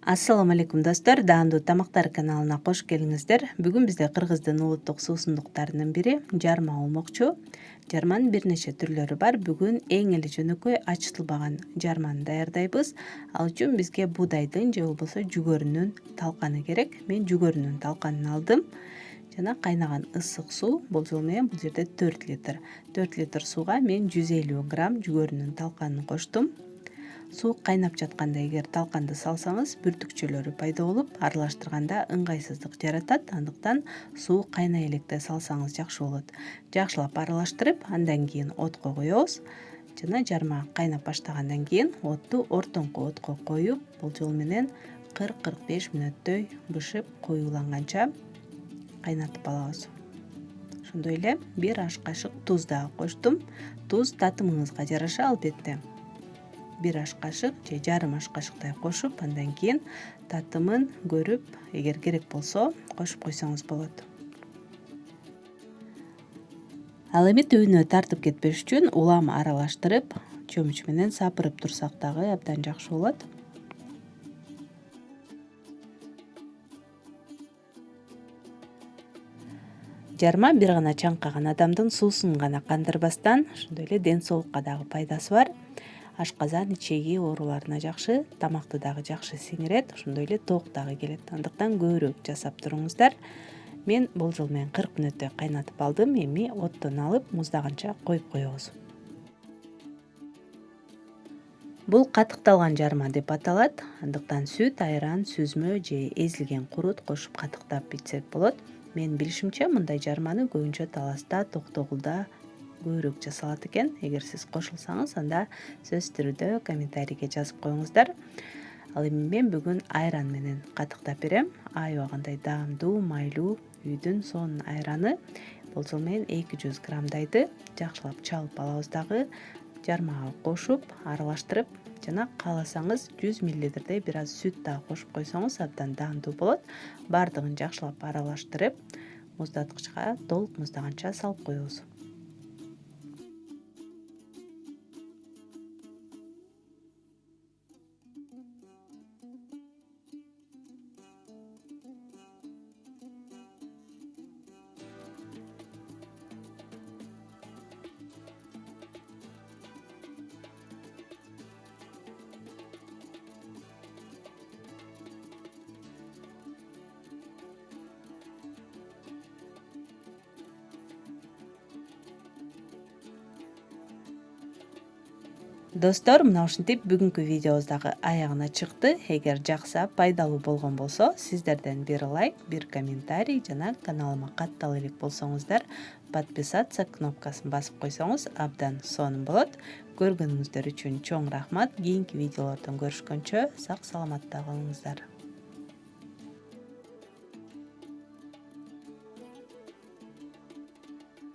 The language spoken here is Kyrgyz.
Ассаламу алейкум достор, даамдуу тамактар каналына кош келиңиздер. Бүгүн бизде кыргыздын улуттук суусундуктарынын бири жарма болмокчу. Жарманын бир нече түрлөрү бар. Бүгүн эң эле жөнөкөй ачытылбаган жарманы даярдайбыз. Ал үчүн бизге буудайдын же болбосо жүгөрүнүн талканы керек. Мен жүгөрүнүн талканын алдым. Жана кайнаган ысык суу болжол менен бул жерде 4 литр. 4 литр сууга мен 150 грамм жүгөрүнүн талканын коштум. Суу кайнап жатканда эгер талканды салсаңыз бүртүкчөлөрү пайда болуп, аралаштырганда ыңгайсыздык жаратат. Андыктан суу кайнай электе салсаңыз жакшы болот. Жакшылап аралаштырып, андан кийин отко коебуз. Жана жарма кайнап баштагандан кийин отту ортоңку отко коюп, болжол менен 40-45 мүнөттөй бышып коюуланганча кайнатып алабыз. Ошондой эле 1 аш кашык туз дагы коштум. Туз татымыңызга жараша албетте. 1 аш кашык же жарым аш кашыктай кошуп, андан кийин татымын көрүп, эгер керек болсо кошуп койсоңуз болот. Ал эми түбүнө тартып кетпеш үчүн улам аралаштырып, чөмүч менен сапырып турсак дагы абдан жакшы болот. Жарма бир гана чаңкаган адамдын суусун гана кандырбастан, ошондой эле ден соолукка дагы пайдасы бар. Ашказан ичеги ооруларына жакшы, тамакты дагы жакшы сиңирет, ошондой эле тоок дагы келет. Андыктан көбүрөөк жасап туруңуздар. Мен болжол менен 40 мүнөттөй кайнатып алдым. Эми оттон алып муздаганча коюп коебуз. Бул катыкталган жарма деп аталат. Андыктан сүт, айран, сүзмө же эзилген курут кошуп катыктап ичсек болот. Мен билишимче мындай жарманы көбүнчө таласта, токтогулда көбүрөөк жасалат экен. Эгер сиз кошулсаңыз, анда сөзсүз түрдө комментарийге жазып коюңуздар. Ал эми мен бүгүн айран менен катыктап берем. Аябагандай даамдуу, майлуу үйдүн сонун айраны. Болжол менен 200 граммдайды. Жакшылап чалып алабыз дагы. Жармага кошуп, аралаштырып, жана кааласаңыз 100 мл бир аз сүт дагы кошуп койсоңуз абдан даамдуу болот. Бардыгын жакшылап аралаштырып, муздаткычка толук муздаганча салып коебуз. Достор, мына ушинтип бүгүнкү видеобуз дагы аягына чыкты. Эгер жакса, пайдалуу болгон болсо, сиздерден бир лайк, бир комментарий жана каналыма каттала элек болсоңуздар, подписаться кнопкасын басып койсоңуз абдан сонун болот. Көргөнүңүздөр үчүн чоң рахмат. Кийинки видеолордон көрүшкөнчө сак саламатта калыңыздар.